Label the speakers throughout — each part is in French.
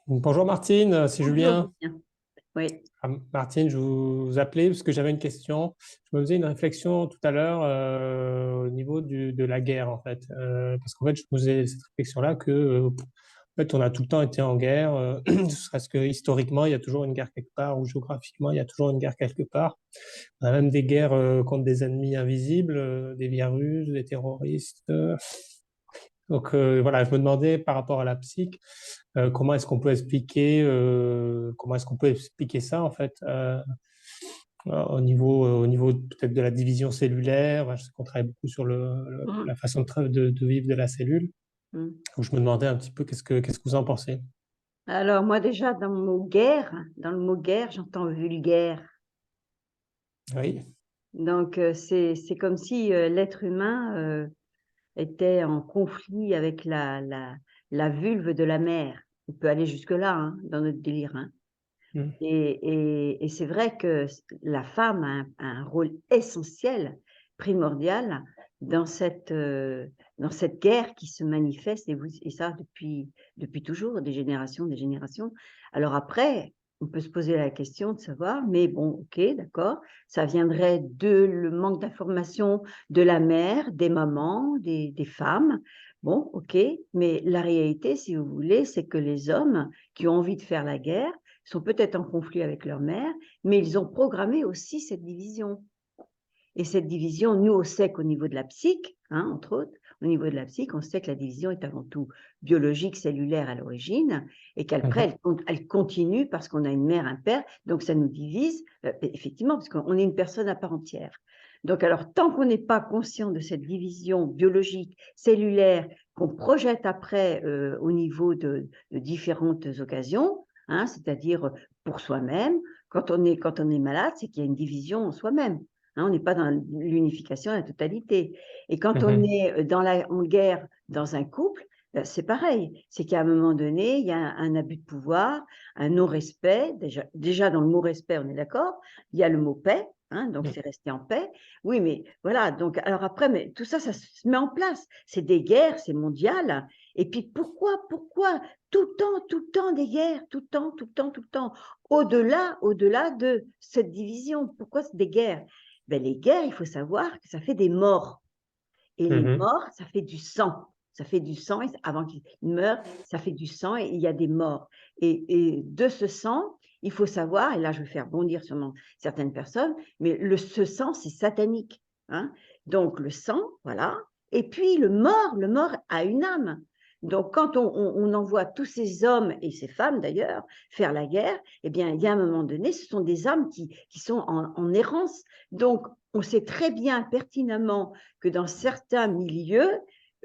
Speaker 1: Bonjour Martine, c'est
Speaker 2: Bonjour,
Speaker 1: Julien.
Speaker 2: Julien. Oui.
Speaker 1: Martine, je vous appelais parce que j'avais une question. Je me faisais une réflexion tout à l'heure au niveau de la guerre en fait. Parce qu'en fait, je me faisais cette réflexion-là que en fait, on a tout le temps été en guerre, ne serait-ce que historiquement, il y a toujours une guerre quelque part, ou géographiquement, il y a toujours une guerre quelque part. On a même des guerres contre des ennemis invisibles, des virus, des terroristes. Donc voilà, je me demandais par rapport à la psych, comment est-ce qu'on peut expliquer ça en fait au niveau peut-être de la division cellulaire. Je sais qu'on travaille beaucoup sur
Speaker 2: Mm,
Speaker 1: la façon de vivre de la cellule.
Speaker 2: mm.
Speaker 1: Donc je me demandais un petit peu qu'est-ce que vous en pensez.
Speaker 2: Alors, moi, déjà, dans le mot guerre, j'entends vulgaire.
Speaker 1: Oui.
Speaker 2: Donc, c'est comme si l'être humain était en conflit avec la vulve de la mère. On peut aller jusque-là, hein, dans notre délire, hein.
Speaker 1: Mm.
Speaker 2: Et c'est vrai que la femme a un rôle essentiel, primordial, dans dans cette guerre qui se manifeste, et ça depuis toujours, des générations, des générations. Alors après, on peut se poser la question de savoir, mais bon, ok, d'accord, ça viendrait de le manque d'information de la mère, des mamans, des femmes. Bon, ok, mais la réalité, si vous voulez, c'est que les hommes qui ont envie de faire la guerre sont peut-être en conflit avec leur mère, mais ils ont programmé aussi cette division. Et cette division, nous, on sait qu'au niveau de la psyche, hein, entre autres, au niveau de la psyche, on sait que la division est avant tout biologique, cellulaire à l'origine, et qu'après,
Speaker 1: Mhm.
Speaker 2: elle continue parce qu'on a une mère, un père, donc ça nous divise, effectivement, parce qu'on est une personne à part entière. Donc, alors, tant qu'on n'est pas conscient de cette division biologique, cellulaire, qu'on projette après au niveau de différentes occasions, hein, c'est-à-dire pour soi-même, quand on est malade, c'est qu'il y a une division en soi-même. Hein, on n'est pas dans l'unification, la totalité. Et quand on
Speaker 1: Mhm.
Speaker 2: est en guerre dans un couple, c'est pareil. C'est qu'à un moment donné, il y a un abus de pouvoir, un non-respect. Déjà, dans le mot respect, on est d'accord. Il y a le mot paix, hein, donc c'est rester en paix. Oui, mais voilà. Donc, alors après, mais tout ça, ça se met en place. C'est des guerres, c'est mondial. Et puis pourquoi tout le temps des guerres, tout le temps, tout le temps, tout le temps. Au-delà de cette division, pourquoi c'est des guerres? Ben, les guerres, il faut savoir que ça fait des morts. Et les
Speaker 1: Mhm.
Speaker 2: morts, ça fait du sang. Ça fait du sang, et avant qu'ils meurent, ça fait du sang et il y a des morts. Et de ce sang, il faut savoir, et là je vais faire bondir sur certaines personnes, mais ce sang, c'est satanique. Hein. Donc le sang, voilà. Et puis le mort a une âme. Donc quand on envoie tous ces hommes et ces femmes d'ailleurs faire la guerre, eh bien il y a un moment donné, ce sont des âmes qui sont en errance. Donc on sait très bien pertinemment que dans certains milieux,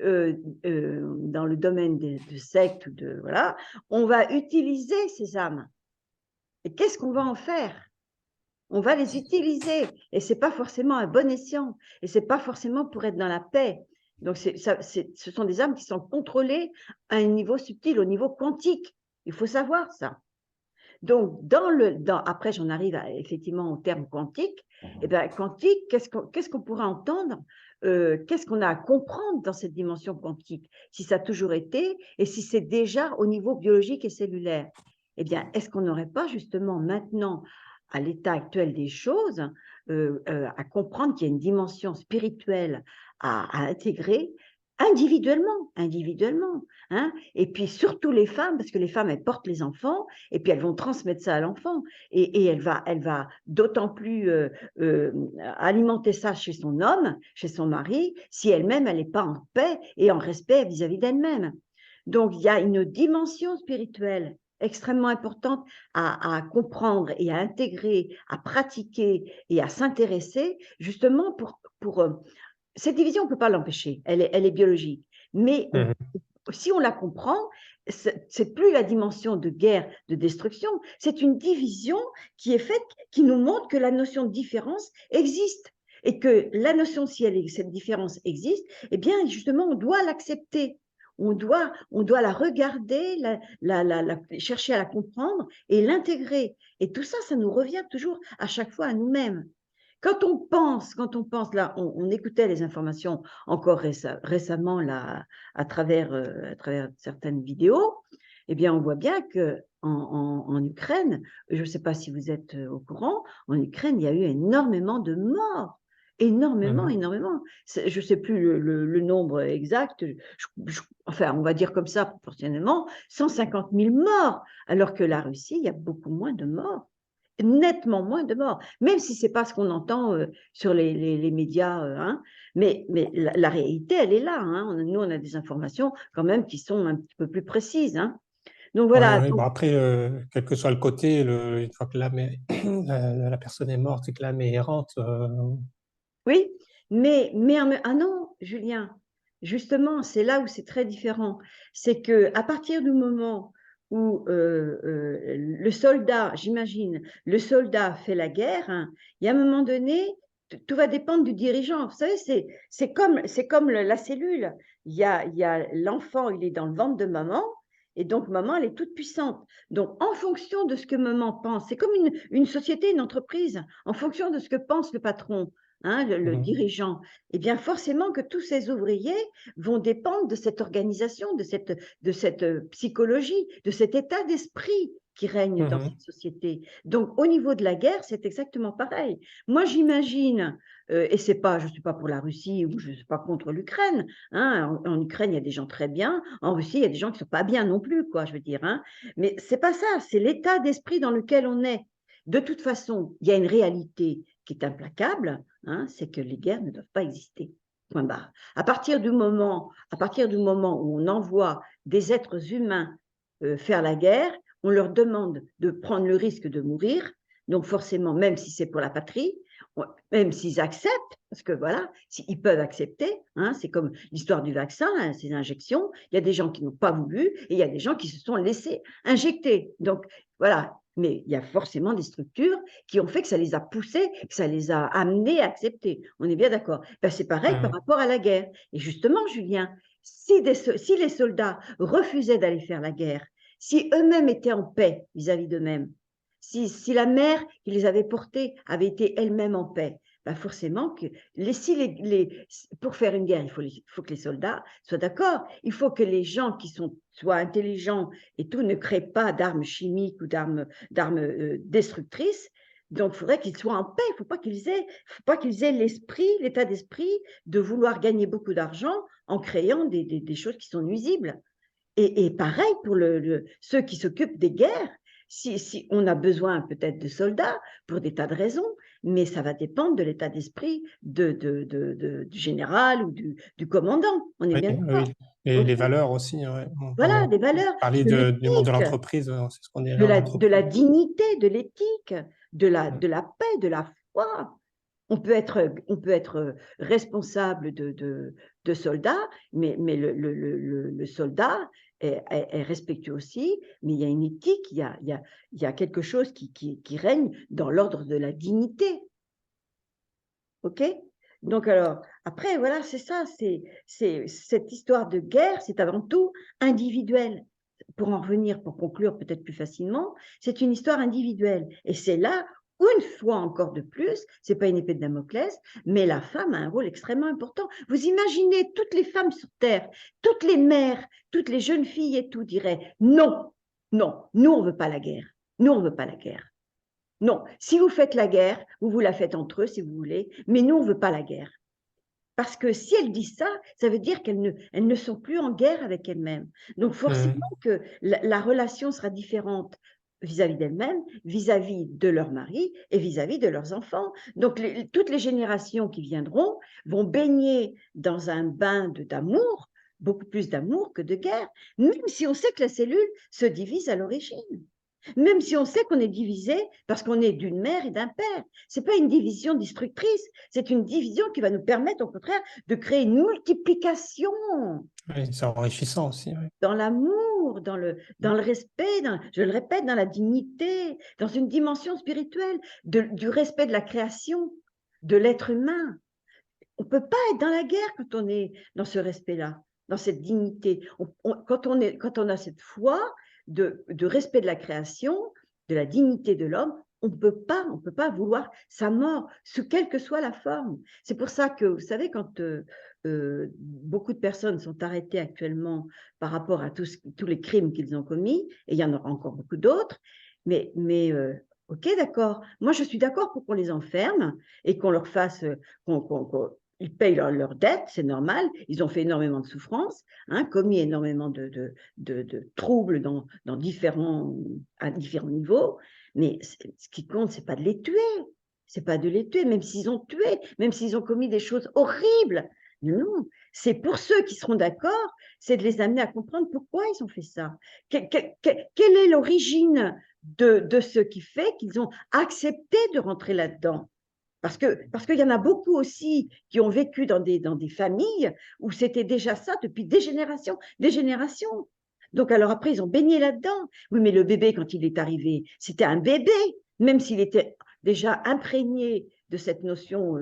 Speaker 2: euh, dans le domaine de sectes ou de voilà, on va utiliser ces âmes. Et qu'est-ce qu'on va en faire? On va les utiliser et c'est pas forcément un bon escient et c'est pas forcément pour être dans la paix. Donc ce sont des âmes qui sont contrôlées à un niveau subtil, au niveau quantique. Il faut savoir ça. Donc, après, j'en arrive effectivement au terme quantique. Et bien, quantique, qu'est-ce qu'on pourra entendre? Qu'est-ce qu'on a à comprendre dans cette dimension quantique? Si ça a toujours été et si c'est déjà au niveau biologique et cellulaire. Eh bien, est-ce qu'on n'aurait pas justement maintenant, à l'état actuel des choses, à comprendre qu'il y a une dimension spirituelle à intégrer individuellement, hein? Et puis surtout les femmes, parce que les femmes, elles portent les enfants, et puis elles vont transmettre ça à l'enfant et elle va d'autant plus alimenter ça chez son homme, chez son mari, si elle-même elle n'est pas en paix et en respect vis-à-vis d'elle-même. Donc il y a une dimension spirituelle extrêmement importante à comprendre et à intégrer, à pratiquer et à s'intéresser justement pour cette division, on ne peut pas l'empêcher, elle est biologique. Mais
Speaker 1: Mhm.
Speaker 2: si on la comprend, c'est plus la dimension de guerre, de destruction, c'est une division qui est faite, qui nous montre que la notion de différence existe et que la notion, si cette différence existe, eh bien justement, on doit l'accepter. On doit la regarder, chercher à la comprendre et l'intégrer. Et tout ça, ça nous revient toujours à chaque fois à nous-mêmes. Quand on pense là, on écoutait les informations encore récemment là, à travers certaines vidéos, eh bien, on voit bien que en Ukraine, je ne sais pas si vous êtes au courant, en Ukraine, il y a eu énormément de morts. Énormément,
Speaker 1: Mhm.
Speaker 2: énormément. Je ne sais plus le nombre exact, enfin, on va dire comme ça proportionnellement, 150 000 morts, alors que la Russie, il y a beaucoup moins de morts, nettement moins de morts, même si ce n'est pas ce qu'on entend sur les médias, hein, mais la réalité, elle est là. Hein. Nous, on a des informations quand même qui sont un petit peu plus précises. Hein. Donc
Speaker 1: Oui,
Speaker 2: voilà,
Speaker 1: oui. Bon,
Speaker 2: donc,
Speaker 1: après, quel que soit le côté, une fois que l'âme la personne est morte et que l'âme est errante,
Speaker 2: oui, ah non, Julien, justement, c'est là où c'est très différent. C'est que à partir du moment où le soldat, j'imagine, le soldat fait la guerre, hein, il y a un moment donné, tout va dépendre du dirigeant. Vous savez, c'est comme la cellule. Il y a l'enfant, il est dans le ventre de maman, et donc maman, elle est toute puissante. Donc, en fonction de ce que maman pense, c'est comme une société, une entreprise, en fonction de ce que pense le patron. Hein, le
Speaker 1: mhm,
Speaker 2: dirigeant, eh bien forcément que tous ces ouvriers vont dépendre de cette organisation, de cette psychologie, de cet état d'esprit qui règne dans
Speaker 1: mhm,
Speaker 2: cette société. Donc, au niveau de la guerre, c'est exactement pareil. Moi, j'imagine, et c'est pas, je ne suis pas pour la Russie ou je ne suis pas contre l'Ukraine. Hein, en Ukraine, il y a des gens très bien. En Russie, il y a des gens qui ne sont pas bien non plus, quoi, je veux dire. Hein. Mais c'est pas ça, c'est l'état d'esprit dans lequel on est. De toute façon, il y a une réalité qui est implacable, hein, c'est que les guerres ne doivent pas exister. Point barre. À partir du moment où on envoie des êtres humains faire la guerre, on leur demande de prendre le risque de mourir, donc forcément, même si c'est pour la patrie, même s'ils acceptent, parce que voilà, ils peuvent accepter, hein, c'est comme l'histoire du vaccin, hein, ces injections, il y a des gens qui n'ont pas voulu et il y a des gens qui se sont laissés injecter. Donc voilà, mais il y a forcément des structures qui ont fait que ça les a poussés, que ça les a amenés à accepter. On est bien d'accord. Ben, c'est pareil par
Speaker 1: mhm.
Speaker 2: rapport à la guerre. Et justement, Julien, si les soldats refusaient d'aller faire la guerre, si eux-mêmes étaient en paix vis-à-vis d'eux-mêmes, si la mère qui les avait portés avait été elle-même en paix, ben forcément que pour faire une guerre, il faut que les soldats soient d'accord. Il faut que les gens qui soient intelligents et tout ne créent pas d'armes chimiques ou d'armes destructrices. Donc, il faudrait qu'ils soient en paix. Il ne faut pas qu'ils aient l'état d'esprit de vouloir gagner beaucoup d'argent en créant des choses qui sont nuisibles. Et pareil pour ceux qui s'occupent des guerres. Si on a besoin peut-être de soldats pour des tas de raisons, mais ça va dépendre de l'état d'esprit du général ou du commandant. On est
Speaker 1: Oui,
Speaker 2: bien d'accord.
Speaker 1: oui. Et
Speaker 2: Ok.
Speaker 1: les valeurs aussi, ouais.
Speaker 2: Voilà, des valeurs,
Speaker 1: Parler
Speaker 2: de
Speaker 1: du monde de
Speaker 2: l'éthique,
Speaker 1: l'entreprise, c'est ce qu'on dit là en
Speaker 2: de la
Speaker 1: entreprise.
Speaker 2: dignité, de l'éthique,
Speaker 1: Mhm.
Speaker 2: de la paix, de la foi. On peut être responsable de soldats, mais le soldat est respectueux aussi, mais il y a une éthique, il y a quelque chose qui règne dans l'ordre de la dignité. OK? Donc alors, après, voilà, c'est ça, c'est cette histoire de guerre, c'est avant tout individuel. Pour en revenir, pour conclure peut-être plus facilement, c'est une histoire individuelle. Et c'est là, une fois encore de plus, c'est pas une épée de Damoclès, mais la femme a un rôle extrêmement important. Vous imaginez toutes les femmes sur Terre, toutes les mères, toutes les jeunes filles et tout diraient non, non, nous on veut pas la guerre, nous on veut pas la guerre. Non, si vous faites la guerre, vous la faites entre eux si vous voulez, mais nous on veut pas la guerre. Parce que si elles disent ça, ça veut dire elles ne sont plus en guerre avec elles-mêmes. Donc forcément
Speaker 1: Mhm.
Speaker 2: que la relation sera différente vis-à-vis d'elles-mêmes, vis-à-vis de leur mari et vis-à-vis de leurs enfants. Donc toutes les générations qui viendront vont baigner dans un bain d'amour, beaucoup plus d'amour que de guerre, même si on sait que la cellule se divise à l'origine. Même si on sait qu'on est divisé parce qu'on est d'une mère et d'un père. Ce n'est pas une division destructrice, c'est une division qui va nous permettre au contraire de créer une multiplication
Speaker 1: Oui, c'est enrichissant aussi. Oui.
Speaker 2: dans l'amour, dans le respect, je le répète, dans la dignité, dans une dimension spirituelle, du respect de la création, de l'être humain. On ne peut pas être dans la guerre quand on est dans ce respect-là, dans cette dignité. Quand on a cette foi de respect de la création, de la dignité de l'homme, on peut pas vouloir sa mort, sous quelle que soit la forme. C'est pour ça que, vous savez, quand beaucoup de personnes sont arrêtées actuellement par rapport à tous les crimes qu'ils ont commis, et il y en aura encore beaucoup d'autres, mais ok, d'accord. Moi, je suis d'accord pour qu'on les enferme et qu'on leur fasse, ils payent leurs dettes, c'est normal. Ils ont fait énormément de souffrances, hein, commis énormément de troubles à différents niveaux. Mais ce qui compte, c'est pas de les tuer. C'est pas de les tuer, même s'ils ont tué, même s'ils ont commis des choses horribles. Non, c'est pour ceux qui seront d'accord, c'est de les amener à comprendre pourquoi ils ont fait ça. Quelle est l'origine de ce qui fait qu'ils ont accepté de rentrer là-dedans? Parce qu'il y en a beaucoup aussi qui ont vécu dans des familles où c'était déjà ça depuis des générations, des générations. Donc alors après, ils ont baigné là-dedans. Oui, mais le bébé, quand il est arrivé, c'était un bébé, même s'il était déjà imprégné de cette notion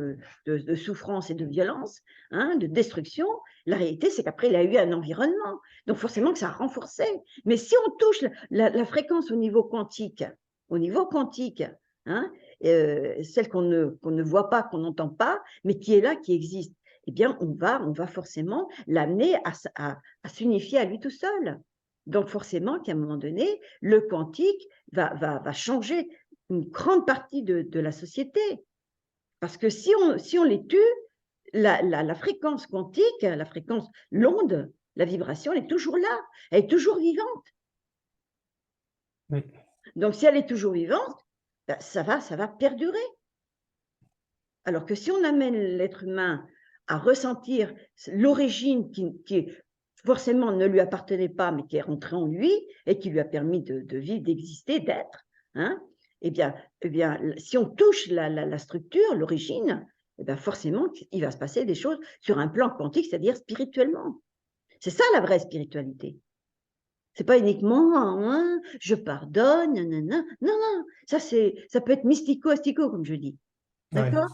Speaker 2: de souffrance et de violence, hein, de destruction. La réalité, c'est qu'après, il a eu un environnement. Donc forcément que ça a renforcé. Mais si on touche la fréquence au niveau quantique, hein, celle qu'on ne voit pas, qu'on n'entend pas, mais qui est là, qui existe, eh bien, on va forcément l'amener à s'unifier à lui tout seul. Donc, forcément qu'à un moment donné, le quantique va changer une grande partie de la société. Parce que si on les tue, la fréquence quantique, la fréquence, l'onde, la vibration, elle est toujours là, elle est toujours vivante.
Speaker 1: Oui.
Speaker 2: Donc, si elle est toujours vivante, ben, ça va perdurer. Alors que si on amène l'être humain à ressentir l'origine qui forcément ne lui appartenait pas, mais qui est rentrée en lui et qui lui a permis de vivre, d'exister, d'être, hein, eh bien, si on touche la structure, l'origine, eh bien forcément, il va se passer des choses sur un plan quantique, c'est-à-dire spirituellement. C'est ça la vraie spiritualité. C'est pas uniquement hein, je pardonne, nanana. Non, ça peut être mystico-astico, comme je dis.
Speaker 1: Ouais.
Speaker 2: D'accord?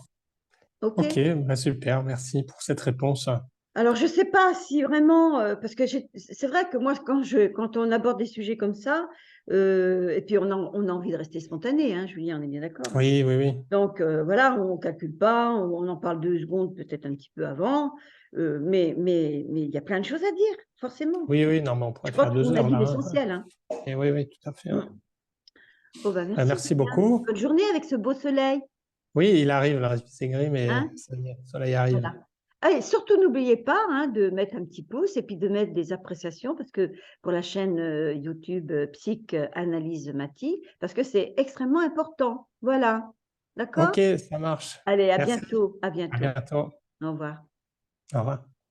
Speaker 2: Ok.
Speaker 1: Ok, bah super, merci pour cette réponse.
Speaker 2: Alors, je ne sais pas si vraiment, parce que c'est vrai que moi, quand on aborde des sujets comme ça, et puis on a envie de rester spontané, hein, Julien, on est bien d'accord.
Speaker 1: Oui, oui, oui.
Speaker 2: Donc, voilà, on ne calcule pas, on en parle 2 secondes, peut-être un petit peu avant, mais il y a plein de choses à dire, forcément.
Speaker 1: Oui, oui, non, mais on
Speaker 2: Je
Speaker 1: pourrait
Speaker 2: crois
Speaker 1: faire deux
Speaker 2: qu'on a
Speaker 1: heures
Speaker 2: dit
Speaker 1: là, hein.
Speaker 2: l'essentiel. Hein.
Speaker 1: Et oui, oui, tout à fait. Ouais.
Speaker 2: Mm. Oh, bah, merci,
Speaker 1: Merci
Speaker 2: Julien.
Speaker 1: beaucoup.
Speaker 2: Bonne journée avec ce beau soleil.
Speaker 1: Oui, il arrive là, c'est gris, mais
Speaker 2: Hein.
Speaker 1: ça y est, le soleil arrive.
Speaker 2: Voilà. Allez, surtout n'oubliez pas hein, de mettre un petit pouce et puis de mettre des appréciations parce que pour la chaîne YouTube Psych Analyse Mati, parce que c'est extrêmement important. Voilà. D'accord?
Speaker 1: Ok, ça marche.
Speaker 2: Allez, à
Speaker 1: Merci.
Speaker 2: bientôt. À
Speaker 1: À
Speaker 2: bientôt.
Speaker 1: bientôt.
Speaker 2: Au revoir.
Speaker 1: Au revoir.